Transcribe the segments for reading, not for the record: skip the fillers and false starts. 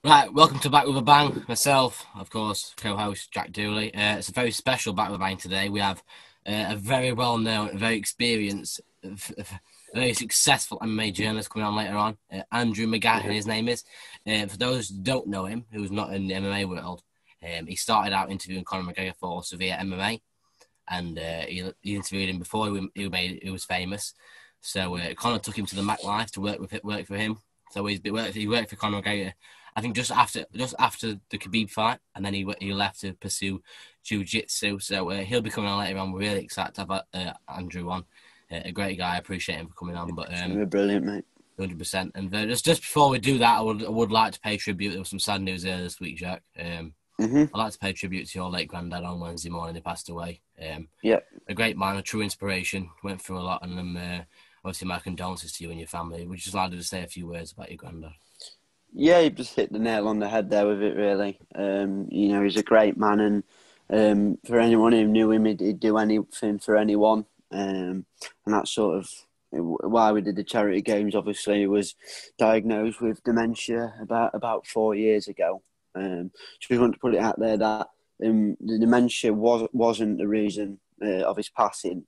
Right, welcome to Back with a Bang. Myself, of course, co-host Jack Duly. It's a very special Back with a Bang today. We have a very well-known, very experienced, very successful MMA journalist coming on later on. Andrew McGahon, his name is. For those who don't know him, who's not in the MMA world, he started out interviewing Conor McGregor for Severe MMA, and he interviewed him before he was famous. So Conor took him to the Mac Life to work for him. So he worked for Conor McGregor. I think just after the Khabib fight, and then he left to pursue Jiu Jitsu. So he'll be coming on later on. We're really excited to have Andrew on. A great guy. I appreciate him for coming on. But you're brilliant, mate. 100%. And just before we do that, I would like to pay tribute. There was some sad news earlier this week, Jack. I'd like to pay tribute to your late granddad on Wednesday morning. He passed away. A great man, a true inspiration. Went through a lot, and obviously my condolences to you and your family. Would you just like to say a few words about your granddad? Yeah, you just hit the nail on the head there with it, really. He's a great man, and for anyone who knew him, he'd do anything for anyone. And that's sort of why we did the charity games. Obviously, he was diagnosed with dementia about 4 years ago. So we want to put it out there that the dementia wasn't the reason of his passing.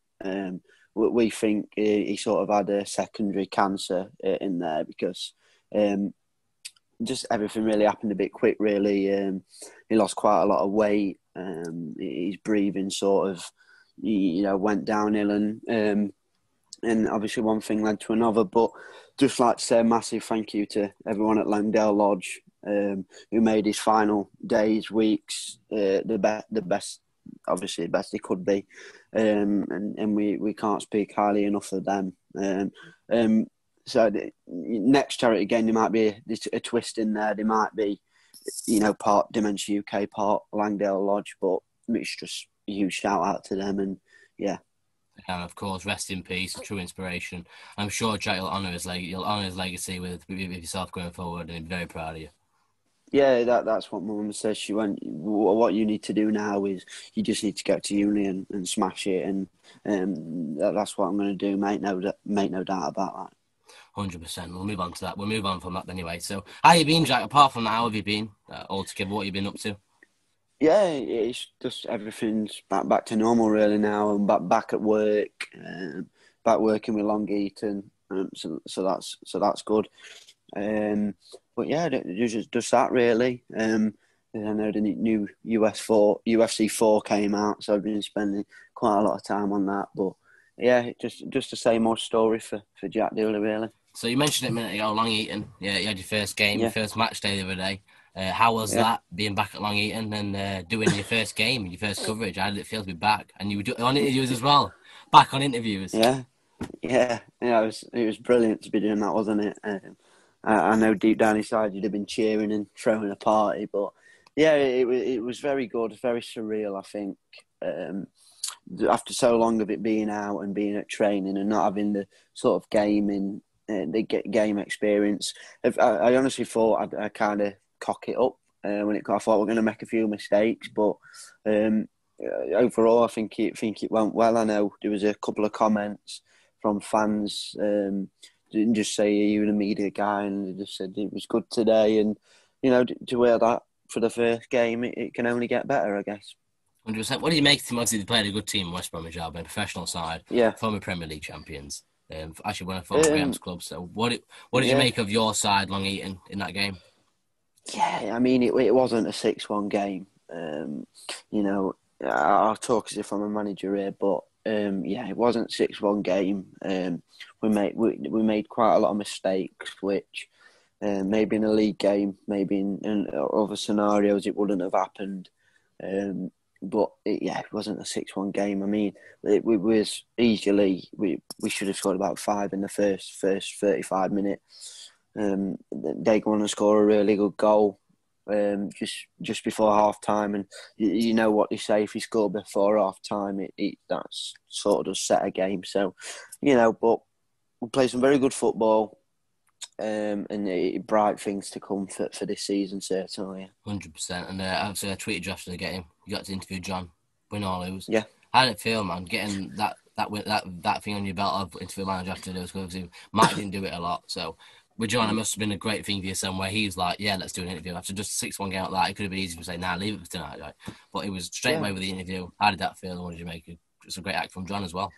We think he sort of had a secondary cancer in there because just everything really happened a bit quick, really. He lost quite a lot of weight. His breathing sort of, went downhill, and obviously one thing led to another. But just like to say a massive thank you to everyone at Langdale Lodge who made his final days, weeks, the best, obviously the best he could be. And we can't speak highly enough of them. So the next charity game, there might be a twist in there. There might be, part Dementia UK, part Langdale Lodge, but it's just a huge shout out to them. And yeah. And of course, rest in peace, a true inspiration. I'm sure Jack will honour his legacy with yourself going forward, and I'm very proud of you. Yeah, that's what Mum says. She went, what you need to do now is you just need to go to uni and smash it, and that's what I'm going to do, mate. No doubt about that. 100%. We'll move on to that. We'll move on from that anyway. So, how you been, Jack? Apart from that, how have you been altogether? What have you been up to? Yeah, it's just everything's back to normal really now. I'm back at work, back working with Long Eaton, so that's good. But yeah, just that really. I know the new UFC 4 came out, so I've been spending quite a lot of time on that. But yeah, just the same old story for Jack Duly, really. So you mentioned it a minute ago, Long Eaton. Yeah, you had your first game, your first match day the other day. How was that, being back at Long Eaton and doing your first game, your first coverage? How did it feel to be back? And you were on interviews as well. Back on interviews. Yeah. It was brilliant to be doing that, wasn't it? I know deep down inside you'd have been cheering and throwing a party, but yeah, it was very good, very surreal. I think after so long of it being out and being at training and not having the sort of game experience, I honestly thought I'd kind of cock it up I thought we're going to make a few mistakes, but overall I think it went well. I know there was a couple of comments from fans. Didn't just say you were a media guy, and they just said it was good today. And to wear that for the first game, it can only get better, I guess. 100%. What do you make of them? Obviously, they played a good team in West Bromwich Albion, professional side, former Premier League champions. Actually, one of former Graham's clubs. So, what did you make of your side, Long Eaton, in that game? Yeah, I mean, it wasn't a 6-1 game. I'll talk as if I'm a manager here, but it wasn't a 6-1 game. We made quite a lot of mistakes, which maybe in a league game, maybe in other scenarios, it wouldn't have happened. But it wasn't a 6-1 game. I mean, it was easily we should have scored about 5 in the first 35 minutes. They go on and score a really good goal just before half time, and you know what they say, if you score before half time, that's sort of does set a game. So, but we played some very good football. And bright things to come for this season, certainly. 100%. And obviously, I tweeted you after the game. You got to interview John, win or lose. Yeah. How did it feel, man? Getting that thing on your belt of interview manager after those, because Mike didn't do it a lot. So with John, it must have been a great thing for you son where he was like, yeah, let's do an interview. After just 6-1 game like that, it could have been easy to say, nah, leave it for tonight. Right? But it was straight away with the interview. How did that feel? And what did you make it? It's a great act from John as well.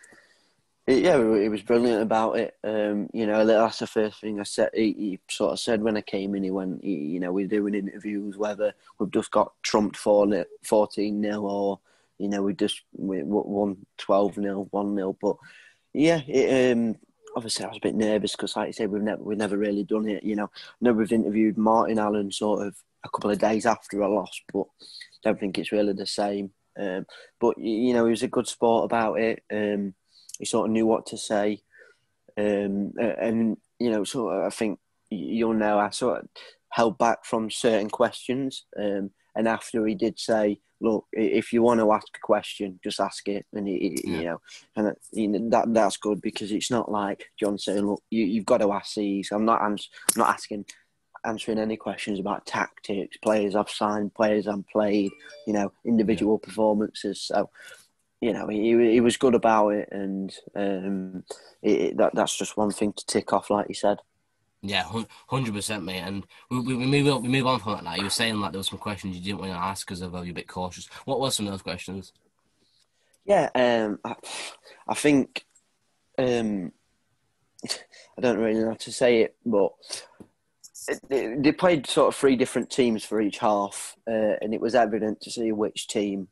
It was brilliant about it. That's the first thing I said. He sort of said when I came in, he went, we're doing interviews, whether we've just got trumped 14-0 or, we won 12-0, 1-0. But yeah, obviously I was a bit nervous because, like you said, we've never really done it. I know we've interviewed Martin Allen sort of a couple of days after a loss, but don't think it's really the same. But he was a good sport about it. He sort of knew what to say, and sort of I think you'll know I sort of held back from certain questions, and after he did say, "Look, if you want to ask a question, just ask it," and that's good because it's not like John saying, "Look, you've got to ask these." I'm not answering any questions about tactics, players I've signed, players I've played, individual performances. So. He was good about it, and that's just one thing to tick off, like you said. Yeah, 100%, mate. And we move on from that now. You were saying like there were some questions you didn't want to ask because of you're a bit cautious. What were some of those questions? Yeah, I think I don't really know how to say it, but they played sort of 3 different teams for each half, and it was evident to see which team,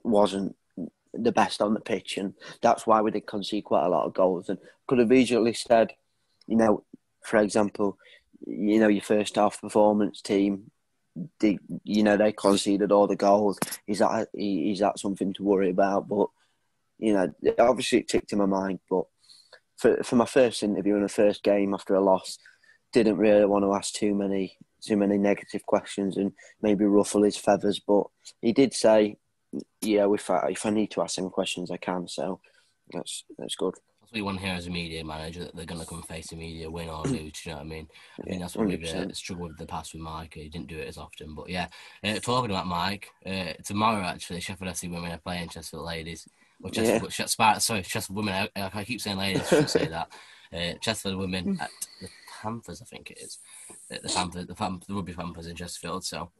wasn't the best on the pitch, and that's why we did concede quite a lot of goals. And could have easily said, for example, your first half performance team, they conceded all the goals. Is that something to worry about? But obviously it ticked in my mind. But for my first interview in the first game after a loss, didn't really want to ask too many negative questions and maybe ruffle his feathers. But he did say, if I need to ask him questions, I can. So that's good. That's what you want to hear as a media manager, that they're going to come face the media, win or lose. Do you know what I mean? I think that's what 100%. we've struggled with in the past with Mike. He didn't do it as often. But yeah, talking about Mike, tomorrow actually, Sheffield FC women are playing Chesterfield ladies. Or Chesterfield women. I keep saying ladies, I shouldn't say that. Chesterfield women at the Panthers, I think it is. The rugby Panthers in Chesterfield. So.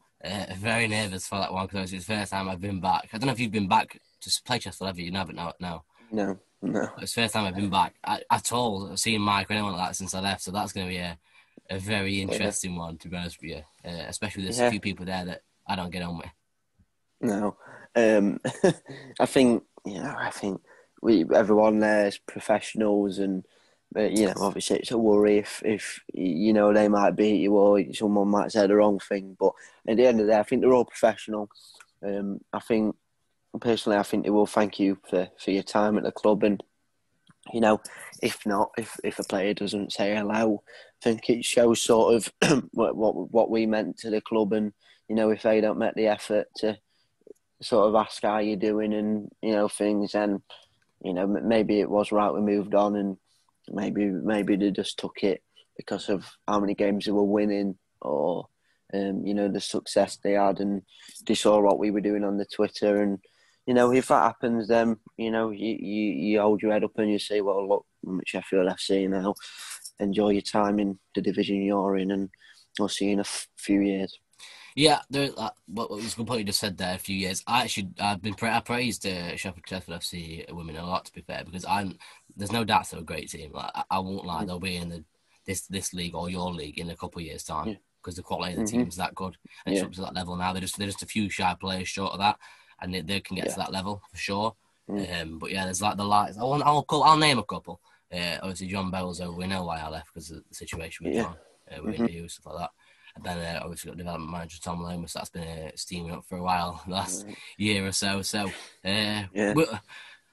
Very nervous for that one because it's the first time I've been back. I don't know if you've been back to play Chesterfield, have you? You haven't now. No. It's the first time I've been back at all. I've seen Mike or anyone like that since I left, so that's going to be a very interesting one, to be honest with you. Especially there's a few people there that I don't get on with. No. I think everyone there is professionals, and obviously it's a worry if they might beat you or someone might say the wrong thing. But at the end of the day, I think they're all professional. I think personally, they will thank you for your time at the club, and if a player doesn't say hello, I think it shows sort of what we meant to the club, and if they don't make the effort to sort of ask how you're doing and things, and maybe it was right we moved on, and maybe they just took it because of how many games they were winning, or the success they had, and they saw what we were doing on the Twitter, and if that happens, then you hold your head up and you say, well, look, I'm at Sheffield FC now. Enjoy your time in the division you're in, and I'll see you in a few years. Yeah, what was a good point you just said there. A few years, I praised Sheffield FC women a lot, to be fair, because there's no doubt they're a great team. Like, I won't lie, they'll be in this league or your league in a couple of years' time, because the quality of the team is that good, and it's up to that level now. They're just a few shy players short of that, and they can get to that level for sure. But yeah, there's like the lights. I'll name a couple. Obviously, John Belzo. We know why I left because of the situation with John, with interviews, stuff like that. And then obviously got development manager Tom Lomas. That's been steaming up for a while, the last year or so. So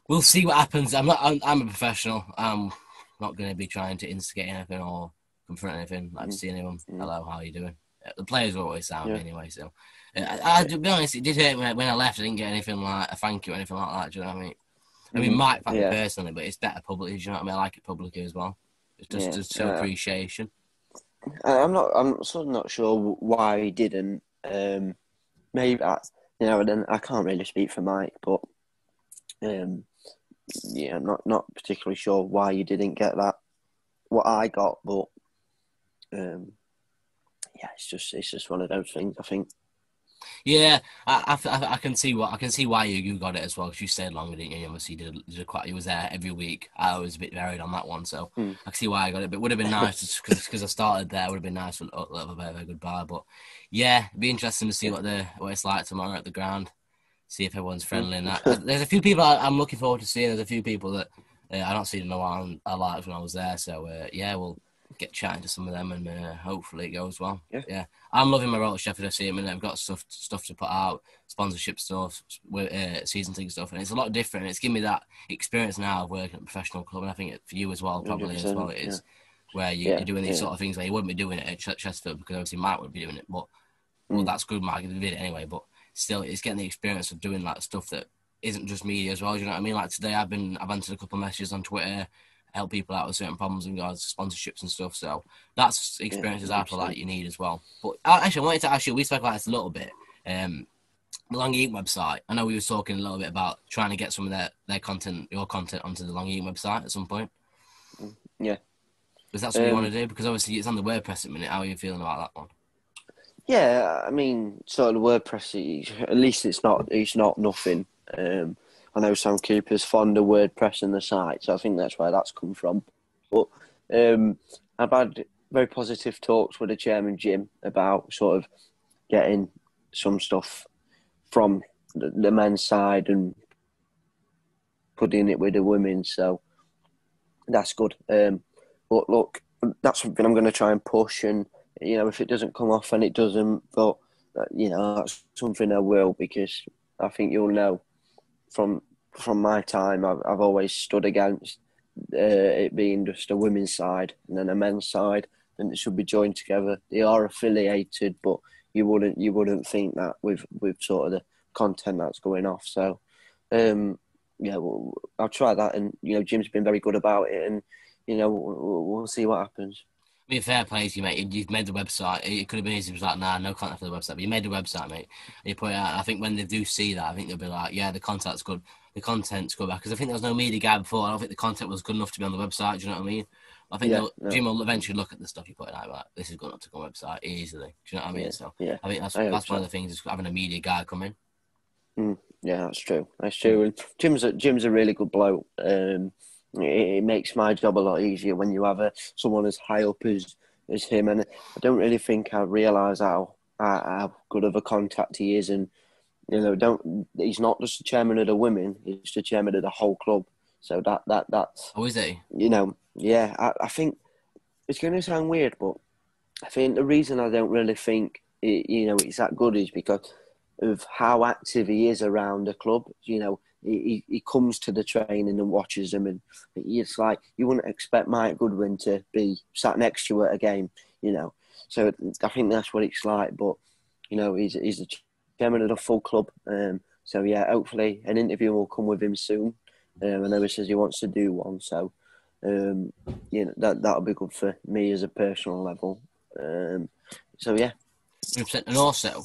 we'll see what happens. I'm a professional. I'm not going to be trying to instigate anything or confront anything. Like to see anyone. Hello, how are you doing? The players will always sound anyway. So to be honest, it did hurt me when I left. I didn't get anything like a thank you or anything like that. Do you know what I mean? I mean, Mike thanked me personally, but it's better publicly. Do you know what I mean? I like it publicly as well. It's just show appreciation. I'm sort of not sure why he didn't. Maybe then I can't really speak for Mike, but I'm not particularly sure why you didn't get that. What I got, but Yeah, it's just one of those things, I think. Yeah, I can see why you got it as well, because you stayed longer, didn't you? You obviously did quite. You was there every week. I was a bit varied on that one, so Mm. I can see why I got it. But it would have been nice because I started there. It would have been nice for a little bit of a goodbye. But yeah, it'd be interesting to see what it's like tomorrow at the ground. See if everyone's friendly and that. There's a few people I'm looking forward to seeing. There's a few people that I don't see in a while I liked when I was there. So yeah, we'll get chatting to some of them and hopefully it goes well. Yeah, I'm loving my role at Sheffield FC. I mean, I've got stuff to put out, sponsorship stuff, season ticket stuff, and it's a lot different. It's given me that experience now of working at a professional club, and I think for you as well, probably as well, it is where you're doing these sort of things where you wouldn't be doing it at Chesterfield because obviously Mike would be doing it, but well, that's good, Mike did it anyway, but still, it's getting the experience of doing that stuff that isn't just media as well. You know what I mean? Like today, I've answered a couple of messages on Twitter, help people out with certain problems in regards to sponsorships and stuff. So that's experiences I feel like you need as well. But actually, I wanted to ask you. We spoke about this a little bit. The Long Eat website. I know we were talking a little bit about trying to get some of their content, your content, onto the Long Eat website at some point. Yeah. Is that something you want to do? Because obviously it's on the WordPress at the minute. How are you feeling about that one? Yeah, I mean, sort of WordPress. At least it's not nothing. I know some keepers fond of WordPress in the site, so I think that's where that's come from. But I've had very positive talks with the chairman Jim about sort of getting some stuff from the men's side and putting it with the women. So that's good. But look, that's something I'm going to try and push. And if it doesn't come off, and it doesn't, but that's something I will, because I think you'll know from my time, I've always stood against it being just a women's side and then a men's side, and it should be joined together. They are affiliated, but you wouldn't think that with sort of the content that's going off. So well, I'll try that, and Jim's been very good about it, and we'll see what happens. I mean, fair play to you, mate. You've made the website. It could have been easy. It was like, nah, no content for the website. But you made the website, mate. And you put it out. I think when they do see that, I think they'll be like, yeah, the content's good. The content's good. Because I think there was no media guide before. I don't think the content was good enough to be on the website. Do you know what I mean? I think Jim will eventually look at the stuff you put out. Like, this is good enough to go on the website easily. Do you know what I mean? So I think that's one of the things is having a media guide come in. Yeah, that's true. That's true. And Jim's a really good bloke. It makes my job a lot easier when you have someone as high up as him, and I don't really think I realise how good of a contact he is. And he's not just the chairman of the women; he's the chairman of the whole club. So that's. Oh, is he? I think it's going to sound weird, but I think the reason I don't really think it's that good is because of how active he is around the club. He comes to the training and watches them, and it's like you wouldn't expect Mike Goodwin to be sat next to you at a game, So I think that's what it's like. But he's the chairman of the full club. So yeah, hopefully an interview will come with him soon. I know he says he wants to do one, so that'll be good for me as a personal level. So yeah. 100%. And also,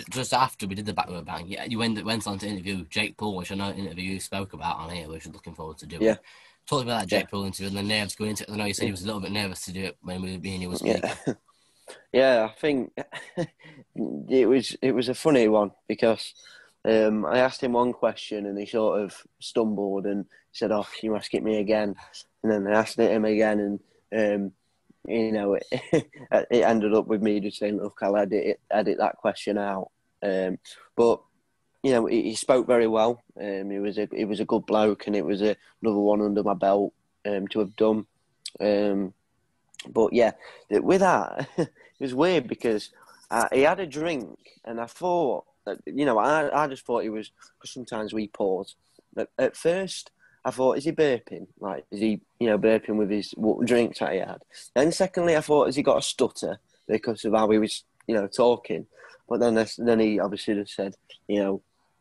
just after we did the Back with a Bang, you went on to interview Jake Paul, which I know an interview you spoke about on here, which I'm looking forward to doing. Yeah. Talk about that Jake Paul interview and the nerves going into it. I know you said he was a little bit nervous to do it when me and you were speaking. Yeah, I think it was a funny one because I asked him one question and he sort of stumbled and said, "Oh, you ask it me again," and then I asked it him again, and it ended up with me just saying, "Look, I'll edit that question out." But he spoke very well. He was a good bloke, and it was another one under my belt to have done. But yeah, with that, it was weird because he had a drink, and I thought that I just thought he was, because sometimes we pause. At first, I thought, is he burping? Like, is he, burping with his drinks that he had? Then secondly, I thought, has he got a stutter because of how he was, talking? But then he obviously just said, I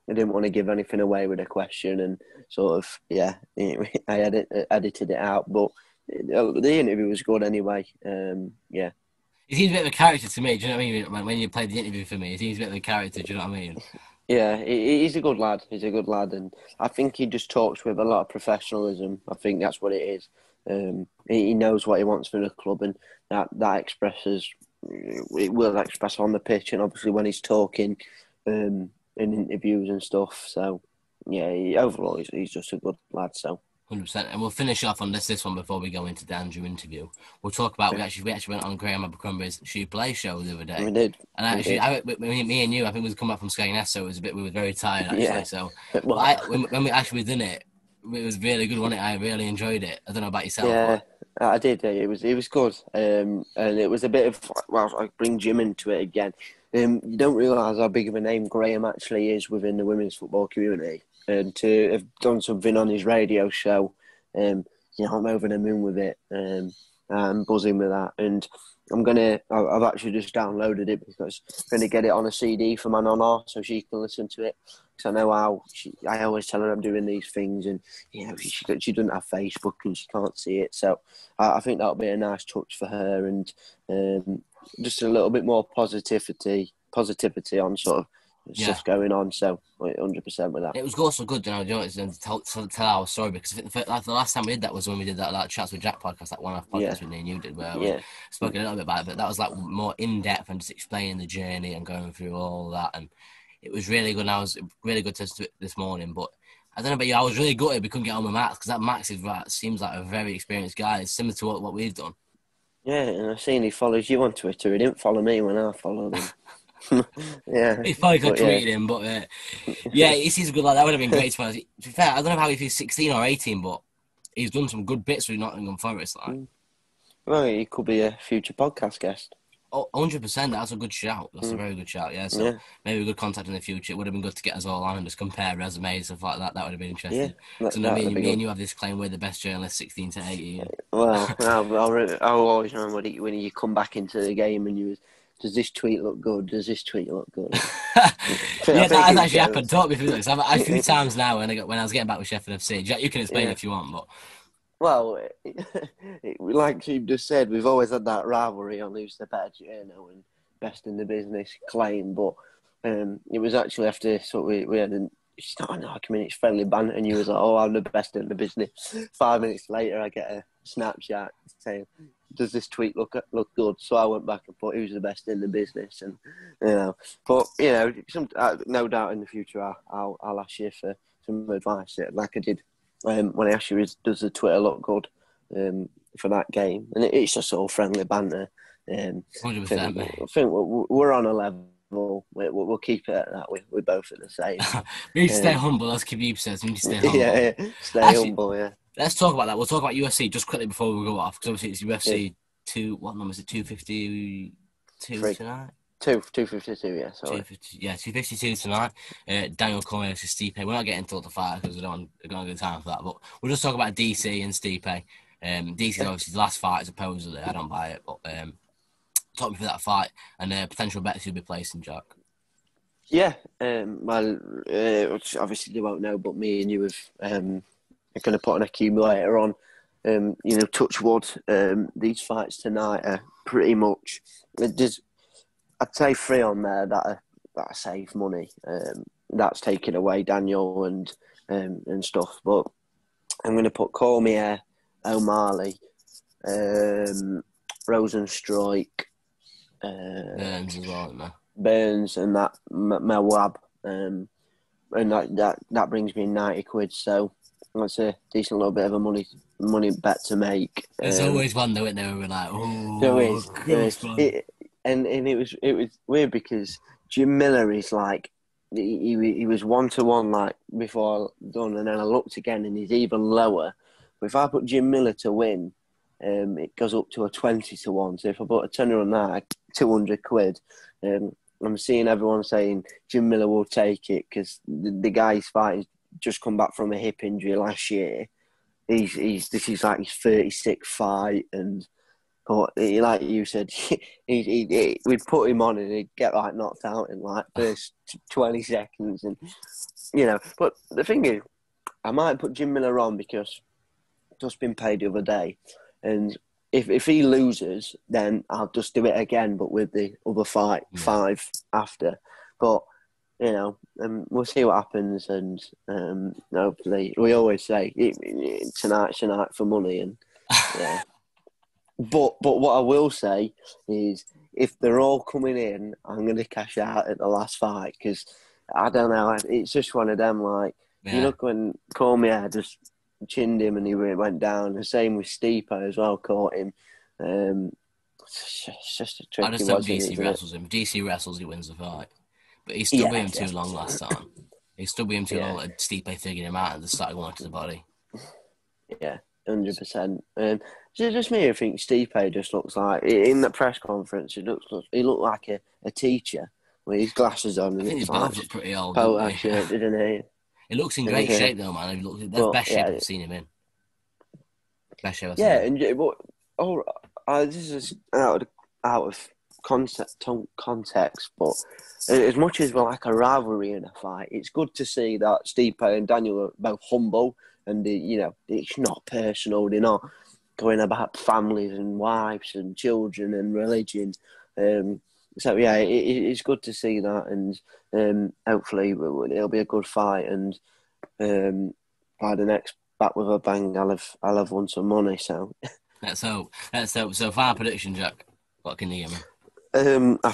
didn't want to give anything away with a question, and sort of, I edited it out. But the interview was good anyway. Yeah. He seems a bit of a character to me. Do you know what I mean? When you played the interview for me, he seems a bit of a character. Do you know what I mean? Yeah, he's a good lad. He's a good lad, and I think he just talks with a lot of professionalism. I think that's what it is. he knows what he wants for the club, and that expresses, it will express on the pitch, and obviously when he's talking in interviews and stuff. So yeah, overall he's just a good lad. So 100%. And we'll finish off on this one before we go into the Andrew interview. We'll talk about, we actually went on Graham Abercrombie's Shoe Play show the other day. we did. And actually, me and you, I think we was coming back from Skegness, so we were very tired actually. Yeah. So Well, when we actually did it, it was really good, wasn't it? I really enjoyed it. I don't know about yourself. Yeah, I did. It was good, and it was a bit of, well, I bring Jim into it again. You don't realise how big of a name Graham actually is within the women's football community, and to have done something on his radio show, I'm over the moon with it. I'm buzzing with that, and I've actually just downloaded it because I'm gonna get it on a CD for my nonna so she can listen to it. Because I know I always tell her I'm doing these things, and she doesn't have Facebook and she can't see it. So I think that'll be a nice touch for her, and just a little bit more positivity on sort of stuff going on. So 100% with that. It was also good, to tell our story, because I think the last time we did that was when we did that Chats with Jack podcast, that one-off podcast with me and you did, where we spoke a little bit about it, but that was like more in-depth and just explaining the journey and going through all that, and it was really good. And I was really good to listen to it this morning, but I don't know about you, I was really gutted we couldn't get on with Max, because that Max seems like a very experienced guy. It's similar to what we've done. Yeah, and I've seen he follows you on Twitter. He didn't follow me when I followed him. Yeah, he probably could tweet him, but he seems good. Like that would have been great. To be fair, I don't know how if he's 16 or 18, but he's done some good bits with Nottingham Forest. Well, he could be a future podcast guest. Oh, 100%. That's a good shout. That's a very good shout. Yeah, so maybe a good contact in the future. It would have been good to get us all on and just compare resumes and stuff like that. That would have been interesting. Yeah, me and you have this claim we're the best journalists 16 to 18. Well, I'll always remember when you come back into the game and you was, does this tweet look good? Does this tweet look good? That has actually happened. Talk me through this. A few times now when I was getting back with Sheffield FC. Jack, you can explain if you want, but. Well, like you just said, we've always had that rivalry on who's the better journo and best in the business claim, but it was actually after we had it's not an argument, it's friendly banter, and you was like, oh, I'm the best in the business. 5 minutes later, I get a Snapchat saying, does this tweet look good? So I went back and put who's the best in the business, and but no doubt in the future I'll ask you for some advice, like I did when I asked you, does the Twitter look good for that game? And it's just all friendly banter. 100%, mate. I think we're on a level. We'll keep it at that. We're both at the same. We need to stay humble. Let's keep you says. We need to stay humble. Stay humble. Yeah. Let's talk about that. We'll talk about UFC just quickly before we go off, because obviously it's UFC 2. What number is it? 252 tonight. 252. Yeah. Sorry. 252 tonight. Daniel Cormier versus Stipe. We're not getting into the fight because we don't have good time for that. But we'll just talk about DC and Stipe. DC's obviously the last fight, supposedly. I don't buy it, but talk me through that fight and potential bets you'll be placing, Jack. Yeah. Obviously they won't know, but me and you are going to put an accumulator on. Touch wood. These fights tonight are pretty much. I'd say 3 on there that save money. That's taking away Daniel and stuff. But I'm going to put Cormier, O'Malley, Rosenstrike, Burns as well, man. Burns, and that Melwab, and that brings me £90. So that's a decent little bit of a money bet to make. There's always one though, isn't there? We're like, oh, there is. And it was weird because Jim Miller is like he was 1-1 like before done, and then I looked again and he's even lower. But if I put Jim Miller to win, it goes up to a 20-1. So if I put a tenner on that, £200. I'm seeing everyone saying Jim Miller will take it because the guy's fighting just come back from a hip injury last year. This is like his 36th fight, and. But like you said, we'd put him on and he'd get like knocked out in like first 20 seconds, and But the thing is, I might put Jim Miller on because just been paid the other day, and if he loses, then I'll just do it again, but with the other fight 5 after. But we'll see what happens, and hopefully we always say tonight's tonight for money, and But what I will say is, if they're all coming in, I'm going to cash out at the last fight because I don't know. It's just one of them. Like you Yeah. look when Cormier just chinned him and he went down. The same with Stipe as well. Caught him. It's just a I tricky just hope one, DC isn't it? wrestles him. If DC wrestles, he wins the fight. But he stood with Yeah, him too long last time. He stood with him too long. And Stipe figured him out and just started going to the body. yeah, 100%. Just me, I think Stipe just looks like in the press conference. He looked like a teacher with his glasses on, I and think they it's like both look pretty old, don't polo they? shirt, didn't he? He looks in great Yeah. shape though, man. That's the But best shape yeah, I've seen him in. Best shape I've seen yeah, him. but this is out of context, but as much as we're like a rivalry in a fight, it's good to see that Stipe and Daniel are both humble, and it's not personal. They're not going about families and wives and children and religion. So yeah, it's good to see that, and hopefully it'll be a good fight. And by the next Back with a Bang, I'll have won some money. So Let's hope. Let's hope. So, final prediction, Jack. What can you give me? I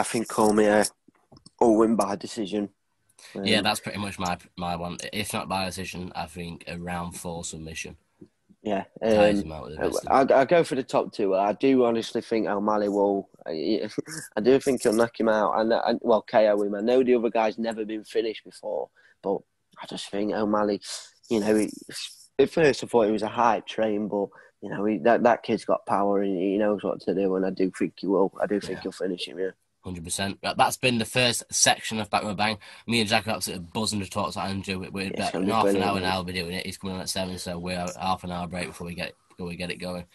think Cormier will win by decision. Yeah, that's pretty much my one. If not by decision, I think a round 4 submission. Yeah, Ties him out with the best. I go for the top two. I do honestly think O'Malley will. I do think he'll knock him out and well KO him. I know the other guy's never been finished before, but I just think O'Malley. At first I thought he was a hype train, but that kid's got power and he knows what to do, and I do think he will. I do think he'll finish him. Yeah. 100%. That's been the first section of Back with a Bang. Me and Jack are absolutely buzzing to talk to Andrew. We're It's about gonna in be half an brilliant, hour mate. now. We'll be doing it. He's coming on at 7, so we're half an hour break before we get it going.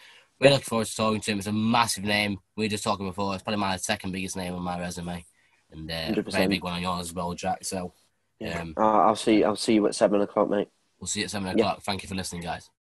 We're looking forward to talking to him. It's a massive name. We were just talking before. It's probably my second biggest name on my resume, and very 100%. big one on yours as well, Jack. So, Yeah. I'll see you at 7 o'clock, mate. we'll see you at 7 Yeah. o'clock. Thank you for listening, guys.